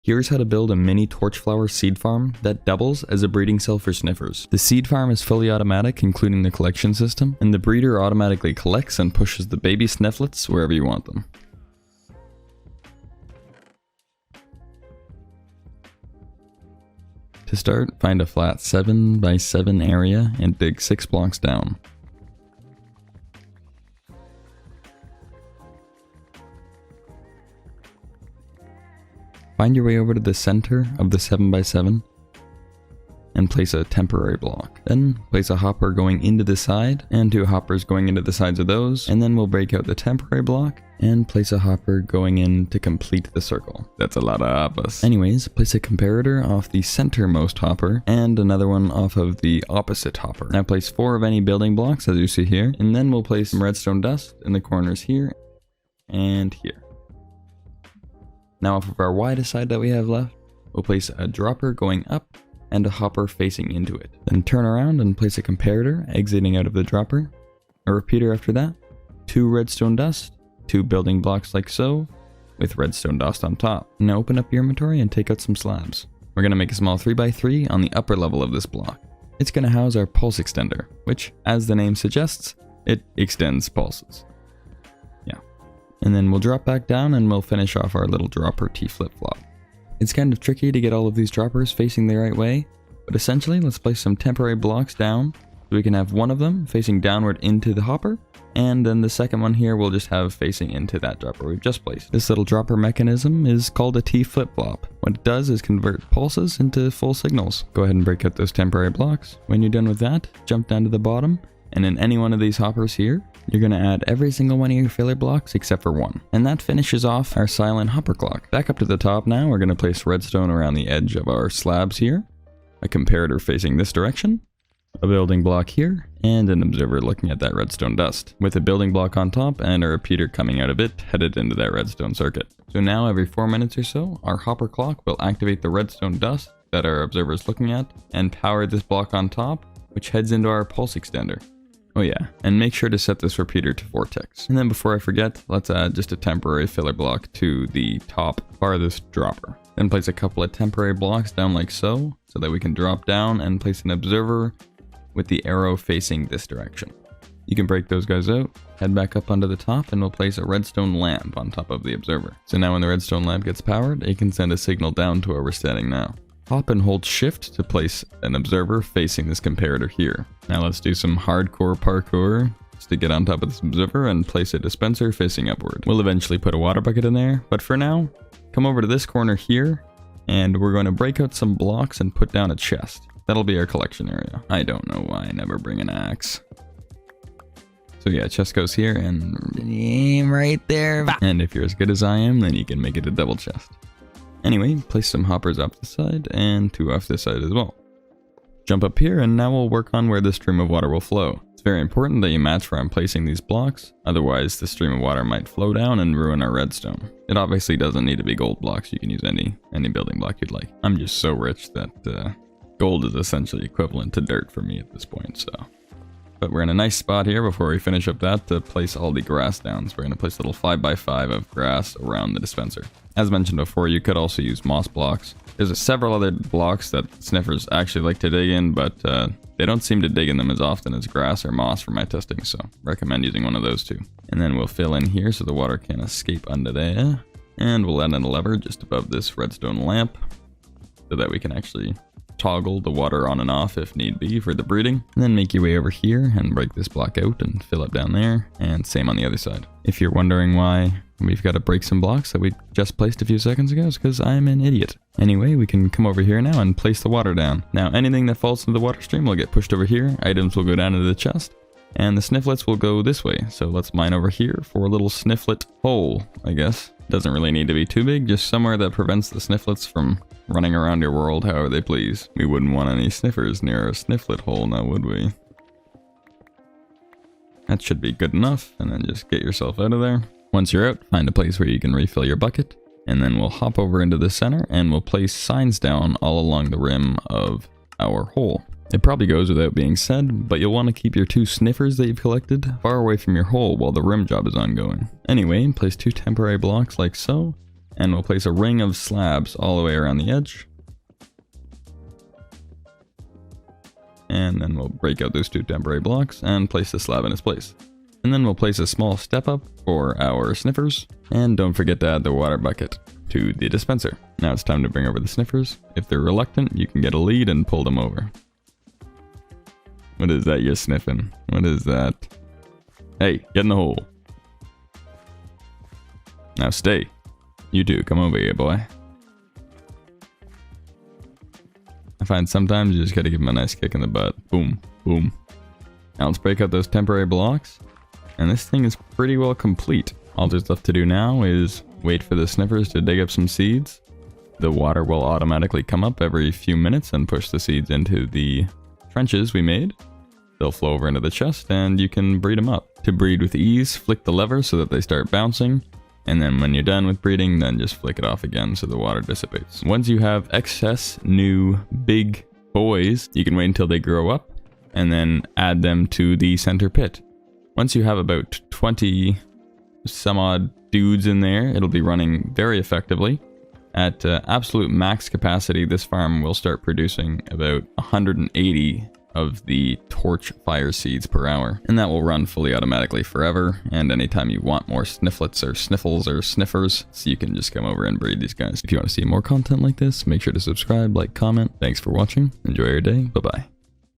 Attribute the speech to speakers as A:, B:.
A: Here's how to build a mini Torchflower seed farm that doubles as a breeding cell for sniffers. The seed farm is fully automatic, including the collection system, and the breeder automatically collects and pushes the baby snifflets wherever you want them. To start, find a flat 7x7 area and dig 6 blocks down. Find your way over to the center of the 7x7 and place a temporary block. Then place a hopper going into the side and 2 hoppers going into the sides of those, and then we'll break out the temporary block and place a hopper going in to complete the circle. That's a lot of hoppers. Anyways, place a comparator off the centermost hopper and another one off of the opposite hopper. Now place 4 of any building blocks as you see here, and then we'll place some redstone dust in the corners here and here. Now off of our widest side that we have left, we'll place a dropper going up and a hopper facing into it. Then turn around and place a comparator exiting out of the dropper, a repeater after that, 2 redstone dust, 2 building blocks like so, with redstone dust on top. Now open up your inventory and take out some slabs. We're going to make a small 3x3 on the upper level of this block. It's going to house our pulse extender, which, as the name suggests, it extends pulses. And then we'll drop back down and we'll finish off our little dropper T flip-flop. It's kind of tricky to get all of these droppers facing the right way, but essentially let's place some temporary blocks down so we can have one of them facing downward into the hopper, and then the second one here we'll just have facing into that dropper we've just placed. This little dropper mechanism is called a T flip-flop. What it does is convert pulses into full signals. Go ahead and break out those temporary blocks. When you're done with that, jump down to the bottom, and in any one of these hoppers here, you're going to add every single one of your filler blocks except for one. And that finishes off our silent hopper clock. Back up to the top now, we're going to place redstone around the edge of our slabs here, a comparator facing this direction, a building block here, and an observer looking at that redstone dust, with a building block on top and a repeater coming out of it headed into that redstone circuit. So now every 4 minutes or so, our hopper clock will activate the redstone dust that our observer is looking at and power this block on top, which heads into our pulse extender. Oh yeah, and make sure to set this repeater to vortex. And then before I forget, let's add just a temporary filler block to the top farthest dropper. Then place a couple of temporary blocks down like so that we can drop down and place an observer with the arrow facing this direction. You can break those guys out, head back up onto the top, and we'll place a redstone lamp on top of the observer. So now when the redstone lamp gets powered, it can send a signal down to where we're standing now. Hop and hold shift to place an observer facing this comparator here. Now let's do some hardcore parkour just to get on top of this observer and place a dispenser facing upward. We'll eventually put a water bucket in there, but for now, come over to this corner here, and we're going to break out some blocks and put down a chest. That'll be our collection area. I don't know why I never bring an axe. So yeah, chest goes here and aim right there. And if you're as good as I am, then you can make it a double chest. Anyway, place some hoppers off this side and 2 off this side as well. Jump up here, and now we'll work on where the stream of water will flow. It's very important that you match where I'm placing these blocks, otherwise the stream of water might flow down and ruin our redstone. It obviously doesn't need to be gold blocks, you can use any building block you'd like. I'm just so rich that gold is essentially equivalent to dirt for me at this point, so. But we're in a nice spot here before we finish up that to place all the grass down. So we're going to place a little 5x5 of grass around the dispenser. As mentioned before, you could also use moss blocks. There's several other blocks that sniffers actually like to dig in, but they don't seem to dig in them as often as grass or moss for my testing, so recommend using one of those two. And then we'll fill in here so the water can't escape under there. And we'll add in a lever just above this redstone lamp so that we can actually toggle the water on and off if need be for the breeding. And then make your way over here and break this block out and fill it down there, and same on the other side. If you're wondering why we've got to break some blocks that we just placed a few seconds ago, it's because I'm an idiot. Anyway, we can come over here now and place the water down. Now anything that falls into the water stream will get pushed over here, items will go down into the chest, and the snifflets will go this way. So let's mine over here for a little snifflet hole, I guess. Doesn't really need to be too big, just somewhere that prevents the snifflets from running around your world however they please. We wouldn't want any sniffers near a snifflet hole now, would we? That should be good enough, and then just get yourself out of there. Once you're out, find a place where you can refill your bucket, and then we'll hop over into the center and we'll place signs down all along the rim of our hole. It probably goes without being said, but you'll want to keep your 2 sniffers that you've collected far away from your hole while the rim job is ongoing. Anyway, place 2 temporary blocks like so, and we'll place a ring of slabs all the way around the edge. And then we'll break out those 2 temporary blocks and place the slab in its place. And then we'll place a small step up for our sniffers. And don't forget to add the water bucket to the dispenser. Now it's time to bring over the sniffers. If they're reluctant, you can get a lead and pull them over. What is that you're sniffing? What is that? Hey, get in the hole. Now stay. You two, come over here, boy. I find sometimes you just gotta give him a nice kick in the butt. Boom, boom. Now let's break out those temporary blocks. And this thing is pretty well complete. All there's left to do now is wait for the sniffers to dig up some seeds. The water will automatically come up every few minutes and push the seeds into the trenches we made. They'll flow over into the chest and you can breed them up. To breed with ease, flick the lever so that they start bouncing. And then when you're done with breeding, then just flick it off again so the water dissipates. Once you have excess new big boys, you can wait until they grow up and then add them to the center pit. Once you have about 20 some odd dudes in there, it'll be running very effectively. At absolute max capacity, this farm will start producing about 180 of the torch fire seeds per hour, and that will run fully automatically forever. And anytime you want more snifflets or sniffles or sniffers, so you can just come over and breed these guys. If you want to see more content like this, make sure to subscribe, like, comment. Thanks for watching. Enjoy your day. Bye bye.